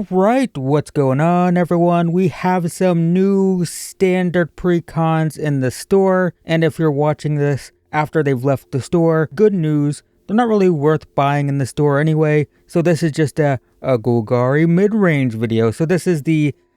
All right, what's going on, everyone? We have some new standard precons in the store, and if you're watching this after they've left the store, good news, they're not really worth buying in the store anyway, so this is just a Golgari mid-range video. So this is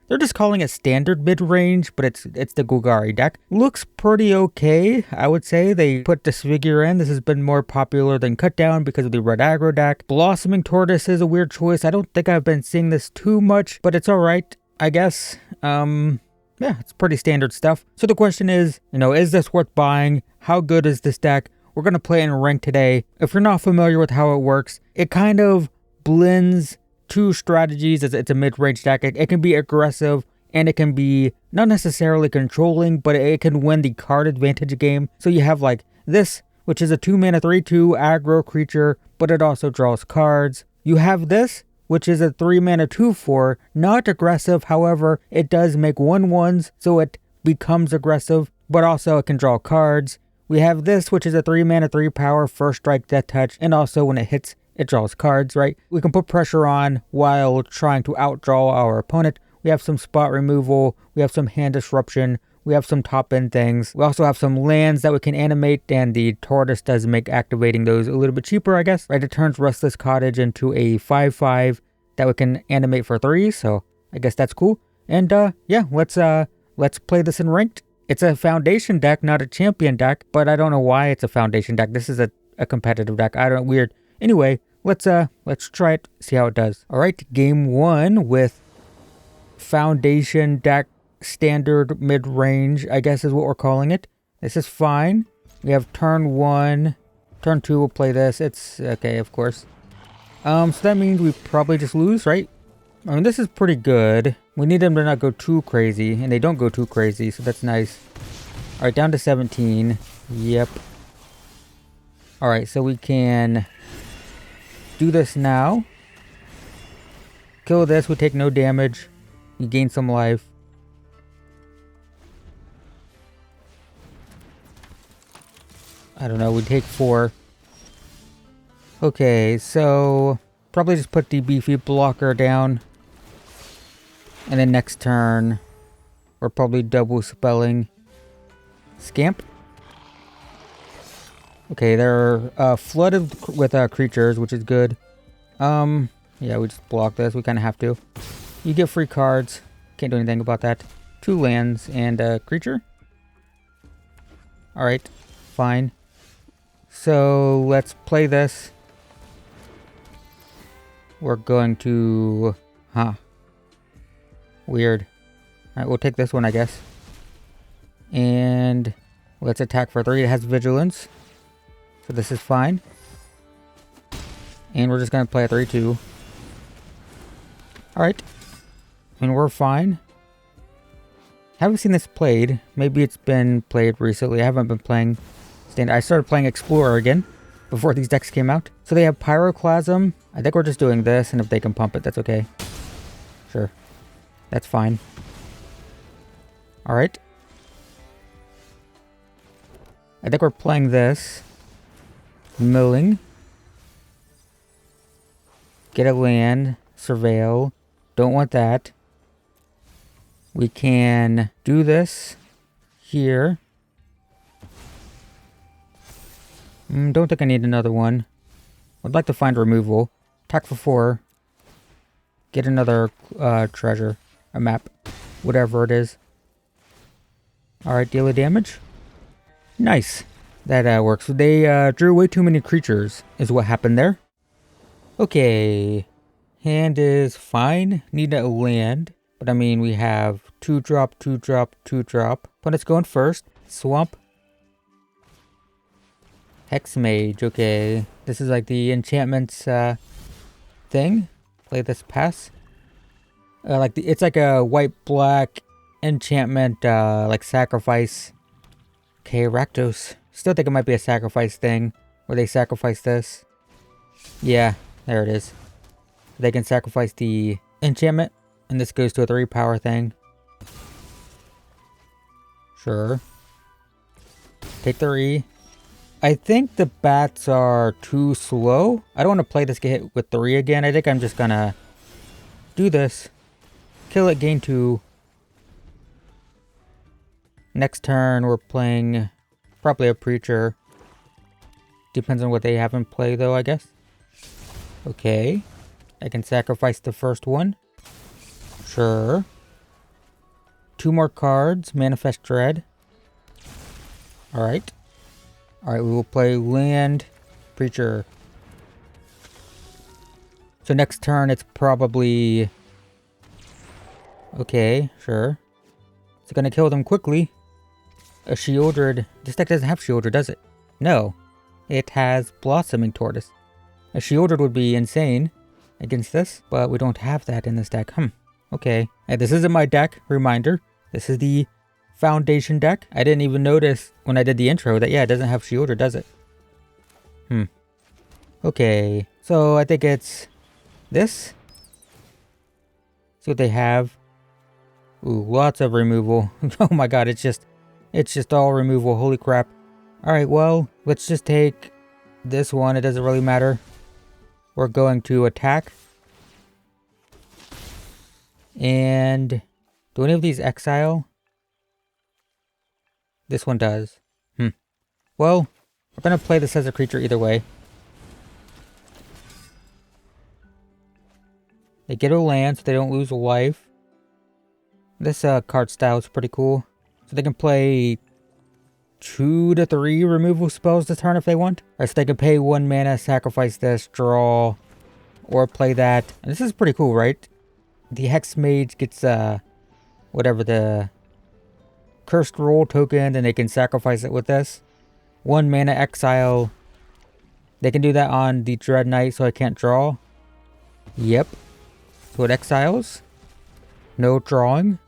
they're just calling it standard mid-range, but it's the Golgari deck. Looks pretty okay, I would say. They put Disfigure in. This has been more popular than Cut Down because of the Red Aggro deck. Blossoming Tortoise is a weird choice. I don't think I've been seeing this too much, but it's alright, I guess. Yeah, it's pretty standard stuff. So the question is, is this worth buying? How good is this deck? We're going to play in rank today. If you're not familiar with how it works, it kind of blends two strategies. It's a mid-range deck. It can be aggressive and it can be not necessarily controlling, but it can win the card advantage game. So you have like this, which is a 2-mana 3/2 aggro creature, but it also draws cards. You have this, which is a 3-mana 2/4, not aggressive. However, it does make 1/1s, so it becomes aggressive, but also it can draw cards. We have this, which is a 3-mana 3-power first strike death touch, and also when it hits, it draws cards, right? We can put pressure on while trying to outdraw our opponent. We have some spot removal, we have some hand disruption, we have some top-end things. We also have some lands that we can animate, and the Tortoise does make activating those a little bit cheaper, I guess. Right, it turns Restless Cottage into a 5/5 that we can animate for 3, so I guess that's cool. And yeah, let's play this in ranked. It's a foundation deck, not a champion deck, but I don't know why it's a foundation deck. This is a competitive deck. Weird. Anyway, let's try it, see how it does. All right, game 1 with foundation deck standard mid-range, I guess is what we're calling it. This is fine. We have turn 1, turn 2 we'll play this. It's okay, of course. So that means we probably just lose, right? I mean, this is pretty good. We need them to not go too crazy, and they don't go too crazy, so that's nice. All right, down to 17. Yep. All right, so we can do this now. Kill this, we take no damage. We gain some life. I don't know, we take 4. Okay, so probably just put the beefy blocker down. And then next turn, we're probably double spelling Scamp. Okay, they're flooded with creatures, which is good. Yeah, we just block this. We kind of have to. You get free cards. Can't do anything about that. 2 lands and a creature. Alright, fine. So, let's play this. We're going to... Weird. Alright, we'll take this one, I guess. And let's attack for 3. It has vigilance. So this is fine. And we're just going to play a 3/2. Alright. And we're fine. Haven't seen this played. Maybe it's been played recently. I haven't been playing Standard. I started playing Explorer again before these decks came out. So they have Pyroclasm. I think we're just doing this, and if they can pump it, that's okay. Sure. That's fine. Alright. I think we're playing this. Milling. Get a land. Surveil. Don't want that. We can do this here. Don't think I need another one. I'd like to find removal. Attack for 4. Get another treasure. A map. Whatever it is. Alright, deal of damage. Nice. That works. So they drew way too many creatures, is what happened there. Okay. Hand is fine. Need a land. But I mean, we have 2-drop, 2-drop, 2-drop. Opponent's going first. Swamp. Hex Mage. Okay. This is like the enchantments thing. Play this pass. It's like a white-black enchantment, like sacrifice. Okay, Rakdos. Still think it might be a sacrifice thing, where they sacrifice this. Yeah, there it is. They can sacrifice the enchantment, and this goes to a 3-power thing. Sure. Take 3. I think the bats are too slow. I don't want to play this get hit with 3 again. I think I'm just gonna do this. Kill it, gain 2. Next turn, we're playing probably a Preacher. Depends on what they have in play, though, I guess. Okay. I can sacrifice the first one. Sure. 2 more cards. Manifest Dread. Alright. Alright, we will play Land Preacher. So next turn, it's probably... Okay, sure. It's gonna kill them quickly. A Shieldred. This deck doesn't have Shieldred, does it? No. It has Blossoming Tortoise. A Shieldred would be insane against this, but we don't have that in this deck. Okay. And this isn't my deck, reminder. This is the Foundation deck. I didn't even notice when I did the intro that, yeah, it doesn't have Shieldred, does it? Okay. So I think it's this. See what they have. Ooh, lots of removal. Oh my god, it's just all removal. Holy crap. Alright, well, let's just take this one. It doesn't really matter. We're going to attack. And do any of these exile? This one does. Well, we're going to play this as a creature either way. They get a land so they don't lose a life. This card style is pretty cool. So they can play 2 to 3 removal spells this turn if they want. Or so they can pay 1 mana, sacrifice this, draw, or play that. And this is pretty cool, right? The Hex Mage gets whatever the Cursed Roll token, and they can sacrifice it with this. 1 mana exile. They can do that on the Dread Knight, so I can't draw. Yep. So it exiles. No drawing.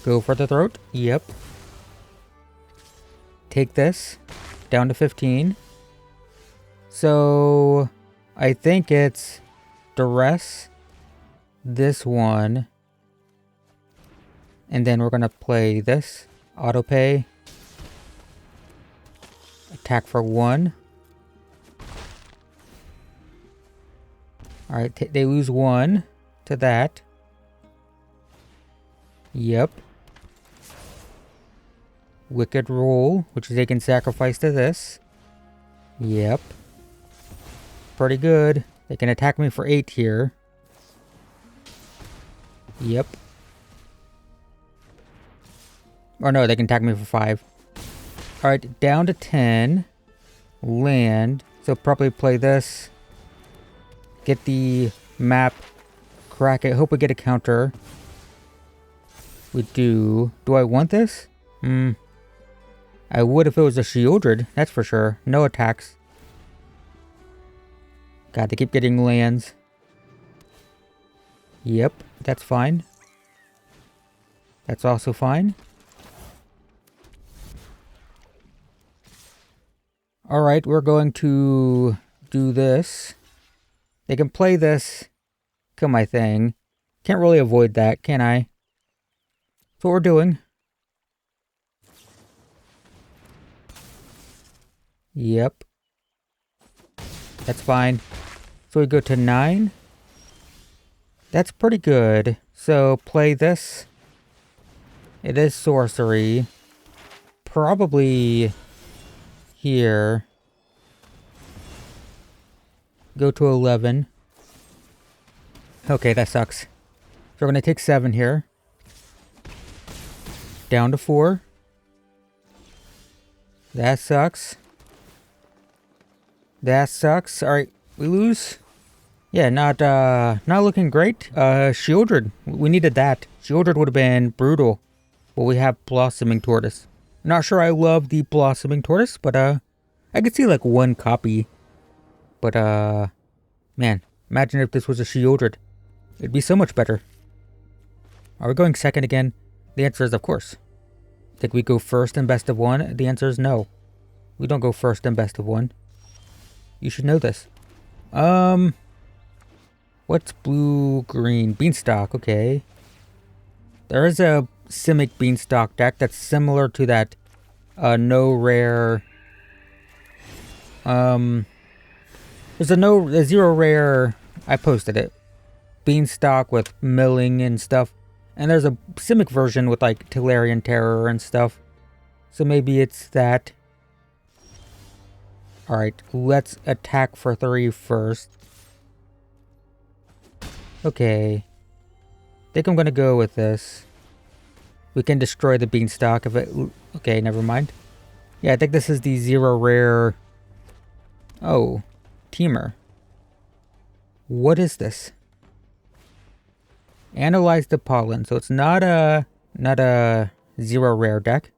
Go for the throat. Yep. Take this. Down to 15. So I think it's Duress. This one. And then we're going to play this. Autopay. Attack for 1. Alright, they lose 1 to that. Yep. Wicked Roll, which they can sacrifice to this. Yep. Pretty good. They can attack me for 8 here. Yep. Or no, they can attack me for 5. Alright, down to 10. Land. So probably play this. Get the map. Crack it. Hope we get a counter. We do. Do I want this? I would if it was a Shieldred, that's for sure. No attacks. God, they keep getting lands. Yep, that's fine. That's also fine. Alright, we're going to do this. They can play this. Kill my thing. Can't really avoid that, can I? That's what we're doing. Yep. That's fine. So we go to 9. That's pretty good. So play this. It is sorcery. Probably here. Go to 11. Okay, that sucks. So we're going to take 7 here. Down to 4. That sucks. That sucks. Alright, we lose. Yeah, not looking great. Shieldred. We needed that. Shieldred would have been brutal. But we have Blossoming Tortoise. Not sure I love the Blossoming Tortoise, but I could see like 1 copy. But man, imagine if this was a Shieldred. It'd be so much better. Are we going second again? The answer is of course. Think we go first in best of 1? The answer is no. We don't go first in best of 1. You should know this. What's blue-green? Beanstalk, okay. There is a Simic Beanstalk deck that's similar to that no rare... There's a 0 rare... I posted it. Beanstalk with milling and stuff. And there's a Simic version with like Tolarian Terror and stuff. So maybe it's that. Alright, let's attack for 3 first. Okay. I think I'm gonna go with this. We can destroy the Beanstalk if it... Okay, never mind. Yeah, I think this is the 0 rare... Oh, Temur. What is this? Analyze the pollen. So it's not a 0 rare deck.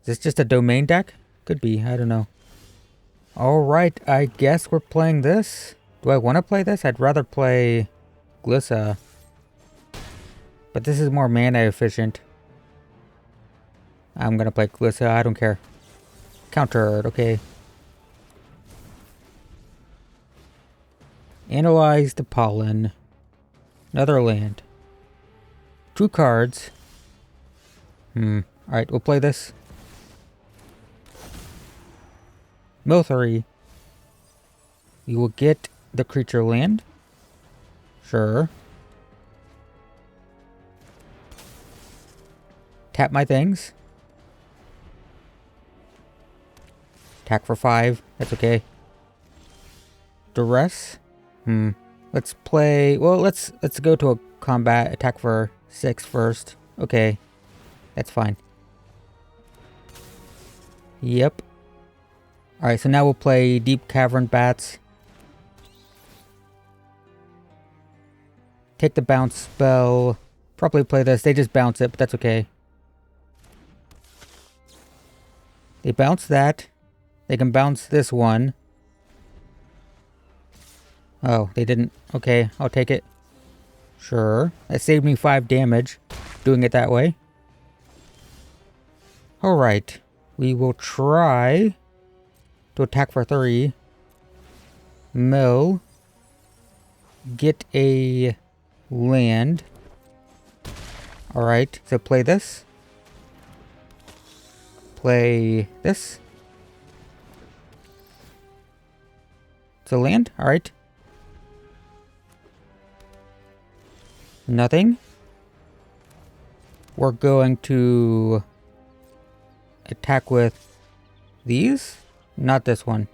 Is this just a domain deck? Could be, I don't know. Alright, I guess we're playing this. Do I want to play this? I'd rather play Glissa. But this is more mana efficient. I'm gonna play Glissa, I don't care. Countered, okay. Analyze the pollen. Another land. 2 cards. Alright, we'll play this. Mill 3. We will get the creature land. Sure. Tap my things. Attack for 5. That's okay. Duress. Let's play... Well, let's go to a combat. Attack for 6 first. Okay. That's fine. Yep. Alright, so now we'll play Deep Cavern Bats. Take the bounce spell. Probably play this. They just bounce it, but that's okay. They bounce that. They can bounce this one. Oh, they didn't. Okay, I'll take it. Sure. That saved me 5 damage. Doing it that way. Alright. We will try to attack for 3. Mill. Get a land. Alright, so play this. Play this. It's a land, alright. Nothing. We're going to attack with these. Not this one.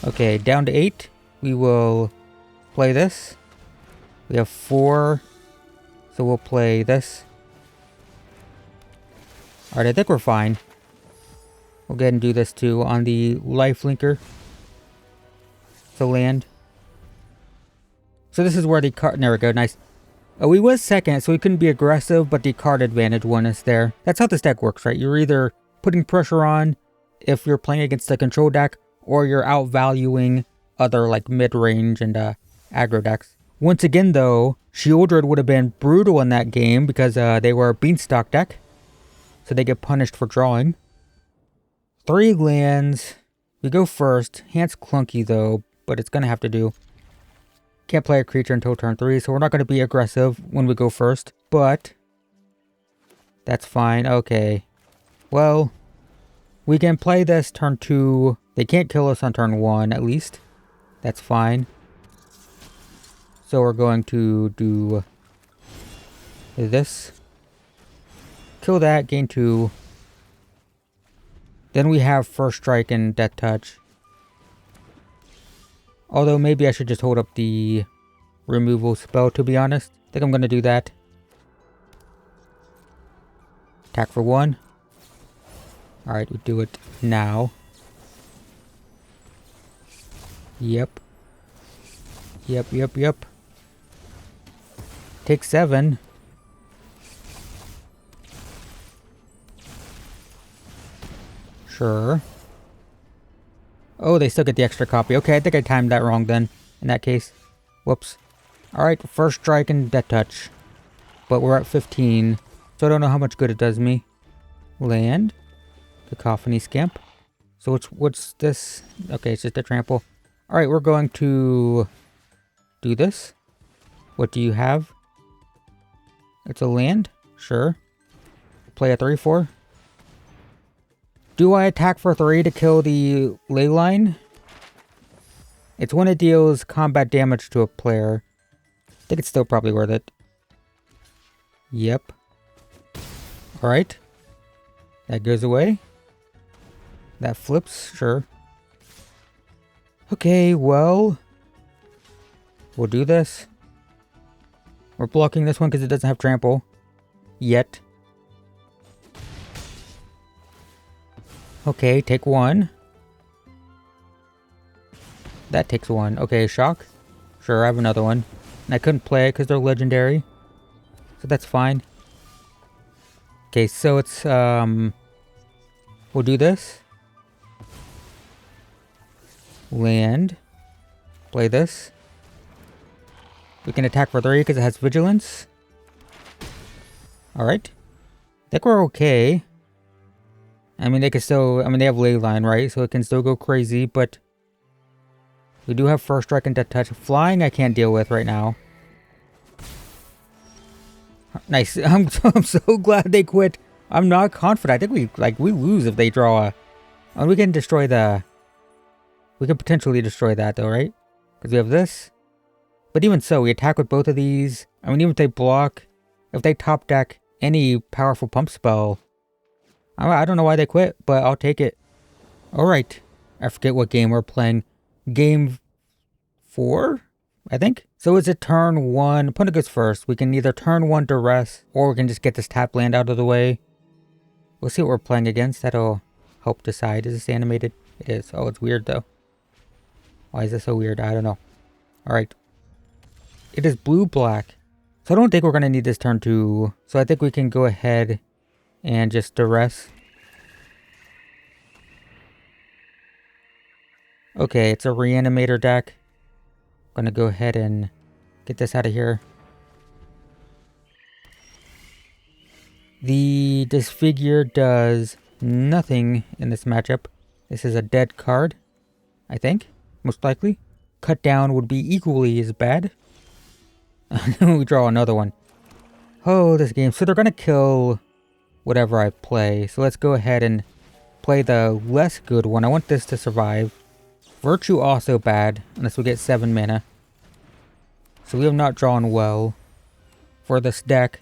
Okay, down to 8. We will play this. We have 4. So we'll play this. Alright, I think we're fine. We'll go ahead and do this too on the lifelinker. So land. So this is where the card... There we go, nice. Oh, we was second, so we couldn't be aggressive, but the card advantage won us there. That's how this deck works, right? You're either putting pressure on if you're playing against the control deck, or you're outvaluing other like mid-range and aggro decks. Once again though, Shieldred would have been brutal in that game because they were a Beanstalk deck. So they get punished for drawing. 3 lands. We go first. Hand's clunky though, but it's gonna have to do. Can't play a creature until turn 3, so we're not gonna be aggressive when we go first, but that's fine. Okay. Well, we can play this turn 2. They can't kill us on turn 1, at least. That's fine. So we're going to do this. Kill that, gain 2. Then we have First Strike and Death Touch. Although maybe I should just hold up the removal spell, to be honest. I think I'm going to do that. Attack for 1. Alright, we do it now. Yep. Yep. Take 7. Sure. Oh, they still get the extra copy. Okay, I think I timed that wrong then, in that case. Whoops. Alright, First Strike and Death Touch. But we're at 15, so I don't know how much good it does me. Land. Cacophony Scamp. So what's this? Okay, it's just a trample. Alright, we're going to do this. What do you have? It's a land? Sure. Play a 3/4. Do I attack for 3 to kill the ley line? It's when it deals combat damage to a player. I think it's still probably worth it. Yep. Alright. That goes away. That flips, sure. Okay, well, we'll do this. We're blocking this one because it doesn't have trample. Yet. Okay, take one. That takes one. Okay, shock. Sure, I have another one. And I couldn't play it because they're legendary. So that's fine. Okay, so it's, we'll do this. Land. Play this. We can attack for 3 because it has vigilance. Alright. I think we're okay. I mean, they can still, they have ley line, right? So it can still go crazy, but we do have first strike and death touch. Flying I can't deal with right now. Nice. I'm so glad they quit. I'm not confident. I think we lose if they draw a... And we can destroy the... We can potentially destroy that though, right? Because we have this. But even so, we attack with both of these. I mean, even if they block, if they top deck any powerful pump spell, I don't know why they quit, but I'll take it. Alright. I forget what game we're playing. Game 4, I think? So it's a turn 1. Opponent goes first. We can either turn 1 duress, or we can just get this tap land out of the way. We'll see what we're playing against. That'll help decide. Is this animated? It is. Oh, it's weird though. Why is this so weird? I don't know. Alright. It is blue-black. So I don't think we're going to need this turn 2. So I think we can go ahead and just duress. Okay, it's a Reanimator deck. I'm going to go ahead and get this out of here. The Disfigure does nothing in this matchup. This is a dead card, I think, most likely. Cut down would be equally as bad. We draw another one. Oh, this game. So they're going to kill whatever I play. So let's go ahead and play the less good one. I want this to survive. Virtue also bad, unless we get 7 mana. So we have not drawn well for this deck.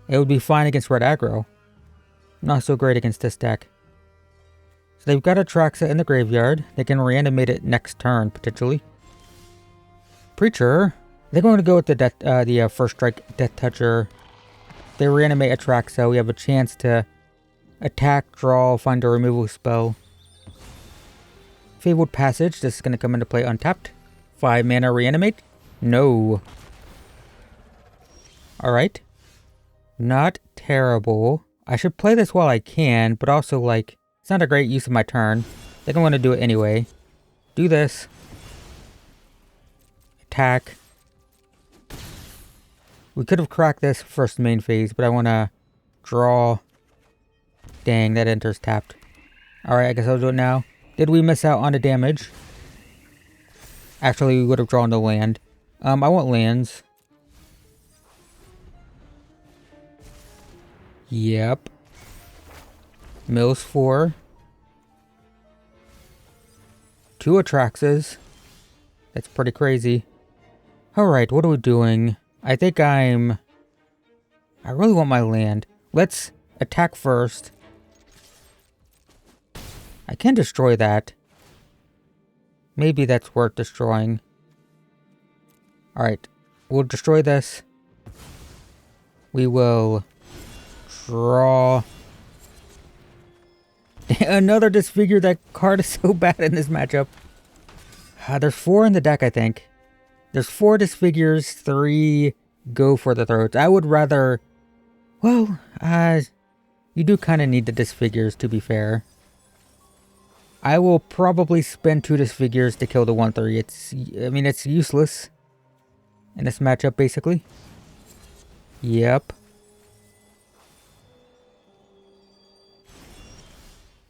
It would be fine against Red Aggro. Not so great against this deck. So they've got Atraxa in the graveyard. They can reanimate it next turn, potentially. Preacher. They're going to go with the first strike Death Toucher. They reanimate Atraxa. We have a chance to attack, draw, find a removal spell. Fabled Passage. This is going to come into play untapped. 5 mana reanimate. No. Alright. Not terrible. I should play this while I can, but also, like, it's not a great use of my turn. I think I'm going to do it anyway. Do this. Attack. We could have cracked this first main phase, but I want to draw. Dang, that enters tapped. Alright, I guess I'll do it now. Did we miss out on the damage? Actually, we would have drawn the land. I want lands. Yep. Mills 4. 2 Atraxas. That's pretty crazy. Alright, what are we doing? I think I really want my land. Let's attack first. I can destroy that. Maybe that's worth destroying. Alright, we'll destroy this. We will draw. Another Disfigure. That card is so bad in this matchup. There's 4 in the deck, I think. There's 4 Disfigures, 3 go for the throats. I would rather... Well, you do kind of need the Disfigures, to be fair. I will probably spend 2 Disfigures to kill the 1/3. It's useless in this matchup, basically. Yep.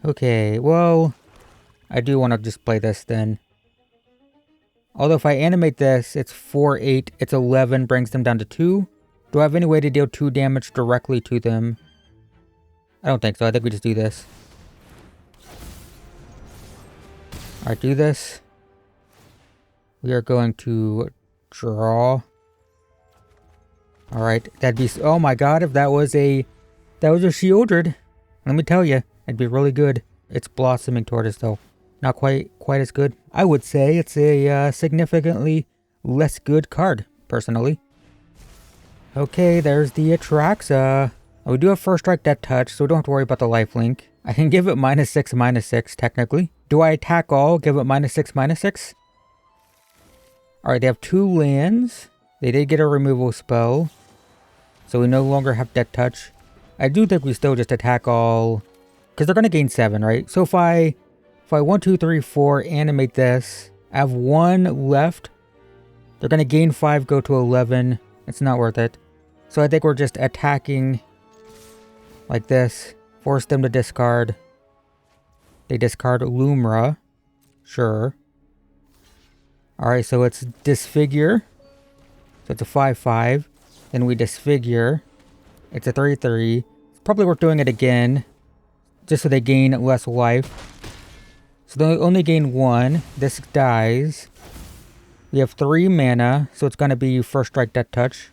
Okay, well, I do want to just play this then. Although if I animate this, it's 4/8, it's 11, brings them down to 2. Do I have any way to deal 2 damage directly to them? I don't think so. I think we just do this. Alright, do this. We are going to draw. Alright, that'd be... Oh my god, if that was a Shieldred, let me tell you, it'd be really good. It's Blossoming Tortoise, though. Not quite as good. I would say it's a significantly less good card, personally. Okay, there's the Atraxa. We do have First Strike, Death Touch, so we don't have to worry about the lifelink. I can give it -6/-6, technically. Do I attack all, give it -6/-6? Alright, they have 2 lands. They did get a removal spell. So we no longer have Death Touch. I do think we still just attack all. Because they're going to gain 7, right? So if I 1, 2, 3, 4 animate this, I have 1 left. They're going to gain 5, go to 11. It's not worth it. So I think we're just attacking like this. Force them to discard. They discard Lumra. Sure. Alright, so it's Disfigure. So it's a 5/5. Then we Disfigure. It's a 3/3. It's probably worth doing it again. Just so they gain less life. So they only gain 1. This dies. We have 3 mana. So it's going to be First Strike, Death Touch.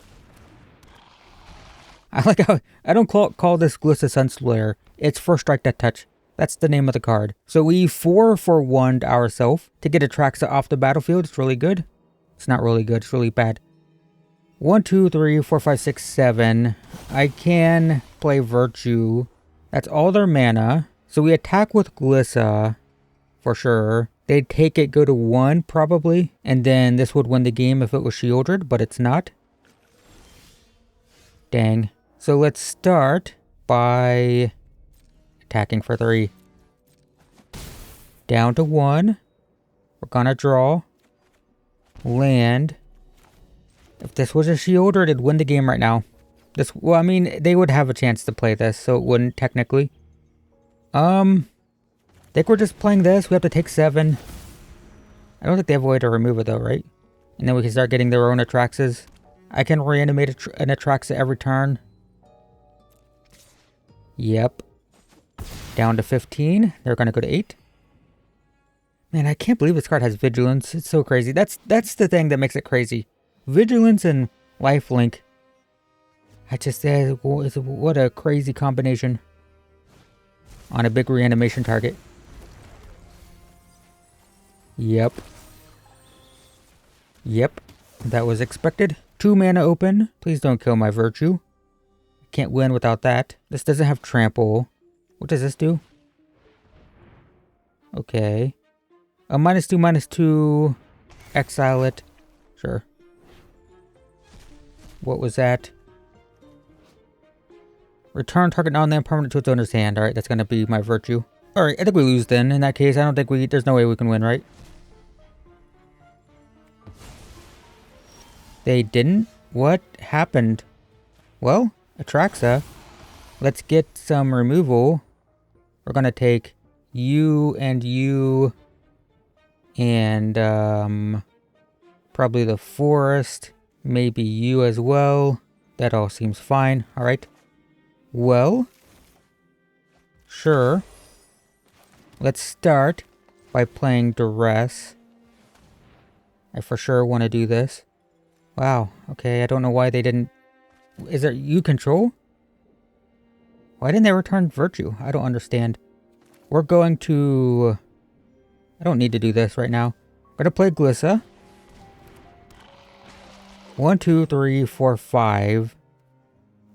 I like how... I don't call this Glissa Sunslayer. It's First Strike, Death Touch. That's the name of the card. So we 4/1'd ourselves to get Atraxa off the battlefield. It's really good. It's not really good. It's really bad. 1, 2, 3, 4, 5, 6, 7. I can play Virtue. That's all their mana. So we attack with Glissa. For sure. They'd take it, go to 1 probably. And then this would win the game if it was Shieldred, but it's not. Dang. So let's start by attacking for 3. Down to 1. We're gonna draw. Land. If this was a Shieldred, it'd win the game right now. Well, I mean, they would have a chance to play this, so it wouldn't technically. Think we're just playing this. We have to take 7. I don't think they have a way to remove it though, right? And then we can start getting their own Atraxas. I can reanimate an Atraxa every turn. Yep. Down to 15. They're gonna go to 8. Man, I can't believe this card has Vigilance. It's so crazy. That's the thing that makes it crazy. Vigilance and Lifelink. I just said, what a crazy combination. On a big reanimation target. Yep. Yep. That was expected. 2 mana open. Please don't kill my Virtue. Can't win without that. This doesn't have Trample. What does this do? Okay. A -2/-2. Exile it. Sure. What was that? Return target non-land permanent to its owner's hand. Alright, that's gonna be my Virtue. Alright, I think we lose then. In that case, I don't think there's no way we can win, right? They didn't? What happened? Well, Atraxa. Let's get some removal. We're gonna take you and you. And, probably the forest. Maybe you as well. That all seems fine. Alright. Well. Sure. Let's start by playing Duress. I for sure want to do this. Wow. Okay, I don't know why they didn't... Is it you control? Why didn't they return Virtue? I don't understand. We're going to... I don't need to do this right now. I'm going to play Glissa. 1, 2, 3, 4, 5.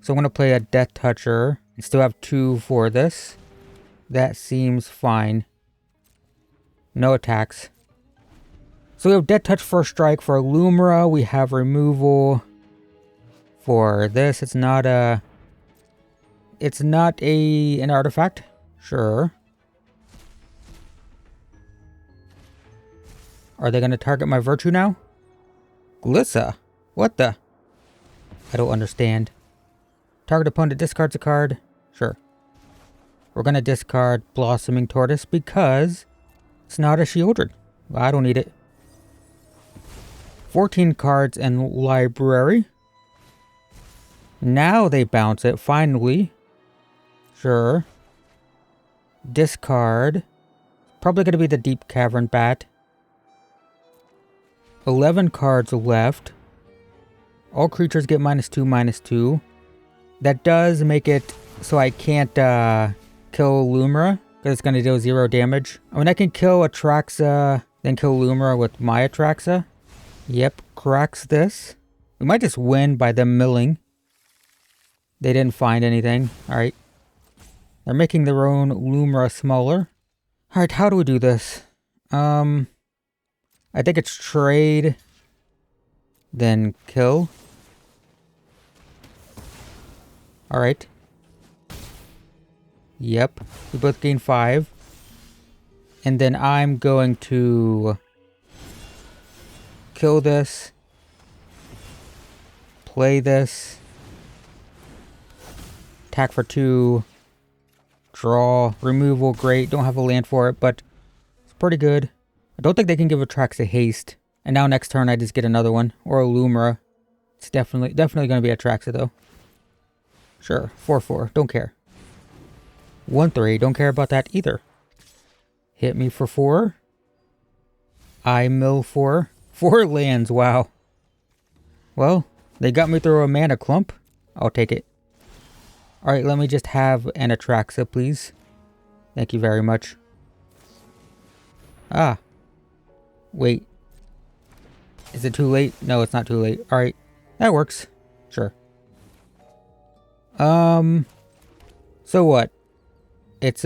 So I'm going to play a Death Toucher. And still have 2 for this. That seems fine. No attacks. So we have Death Touch First Strike for Lumra. We have removal for this. It's not an artifact. Sure. Are they going to target my Virtue now? Glissa. What the? I don't understand. Target opponent discards a card. Sure. We're going to discard Blossoming Tortoise because it's not a Shieldred. I don't need it. 14 cards in library. Now they bounce it, finally. Sure. Discard. Probably going to be the Deep Cavern Bat. 11 cards left. All creatures get -2/-2. That does make it so I can't kill Lumra, because it's going to deal 0 damage. I mean, I can kill Atraxa, then kill Lumra with my Atraxa. Yep, cracks this. We might just win by them milling. They didn't find anything. Alright. They're making their own Lumra smaller. Alright, how do we do this? I think it's trade, then kill. Alright. Yep, we both gain 5. And then I'm going to kill this, play this, attack for 2, draw, removal, great, don't have a land for it, but it's pretty good. I don't think they can give Atraxa haste. And now next turn I just get another one, or a Lumra. It's definitely going to be Atraxa though. Sure, 4/4, don't care. 1/3, don't care about that either. Hit me for 4. I mill 4. 4 lands, wow. Well, they got me through a mana clump. I'll take it. Alright, let me just have an Atraxa, please. Thank you very much. Ah. Wait. Is it too late? No, it's not too late. Alright, that works. Sure. So what? It's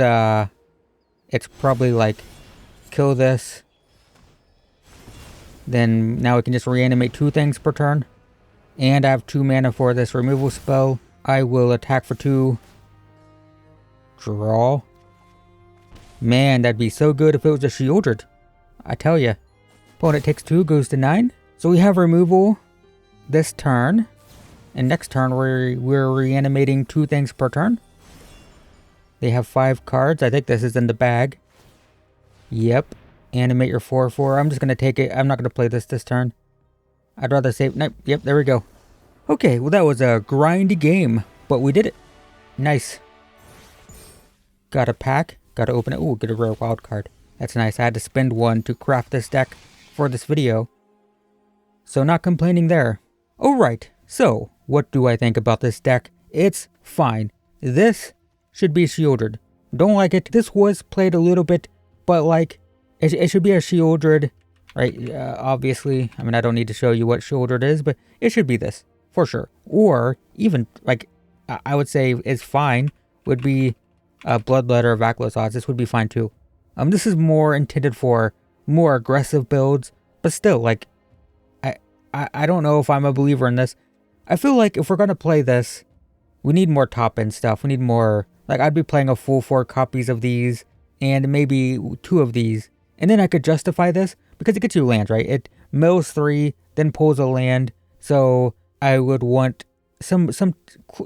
probably like, kill this. Then now we can just reanimate 2 things per turn. And I have 2 mana for this removal spell. I will attack for 2. Draw. Man, that'd be so good if it was a Shieldred. I tell ya. Opponent takes 2, goes to 9. So we have removal this turn. And next turn we're reanimating 2 things per turn. They have 5 cards. I think this is in the bag. Yep. Animate your 4/4. I'm just going to take it. I'm not going to play this turn. I'd rather save... Nope. Yep, there we go. Okay, well that was a grindy game, but we did it. Nice. Got a pack. Got to open it. Ooh, get a rare wild card. That's nice. I had to spend 1 to craft this deck for this video. So not complaining there. Alright, so what do I think about this deck? It's fine. This should be Shieldred. Don't like it. This was played a little bit, but like, it should be a Shieldred, right? Obviously, I mean, I don't need to show you what Shieldred is, but it should be this, for sure. Or even, like, I would say is fine, would be Bloodletter of Rakdos odds. This would be fine too. This is more intended for more aggressive builds, but still, like, I don't know if I'm a believer in this. I feel like if we're going to play this, we need more top-end stuff. We need more, like, I'd be playing a full 4 copies of these, and maybe 2 of these. And then I could justify this, because it gets you lands, right? It mills 3, then pulls a land. So I would want some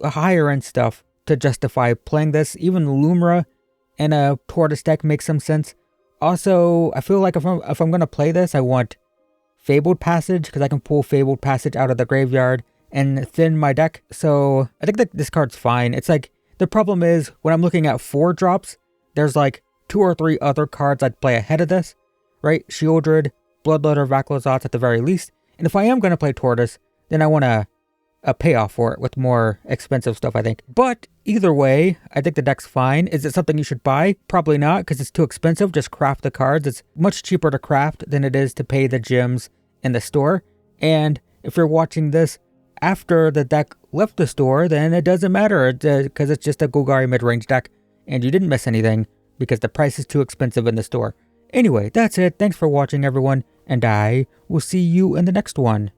higher-end stuff to justify playing this. Even Lumra and a Tortoise deck makes some sense. Also, I feel like if I'm going to play this, I want Fabled Passage, because I can pull Fabled Passage out of the graveyard and thin my deck. So I think that this card's fine. It's like, the problem is, when I'm looking at 4 drops, there's like 2 or 3 other cards I'd play ahead of this, right? Shieldred, Bloodletter of Rakdos at the very least. And if I am going to play Tortoise, then I want a payoff for it with more expensive stuff, I think. But either way, I think the deck's fine. Is it something you should buy? Probably not, because it's too expensive. Just craft the cards. It's much cheaper to craft than it is to pay the gems in the store. And if you're watching this after the deck left the store, then it doesn't matter, because it's just a Golgari midrange deck, and you didn't miss anything, because the price is too expensive in the store. Anyway, that's it. Thanks for watching, everyone, and I will see you in the next one.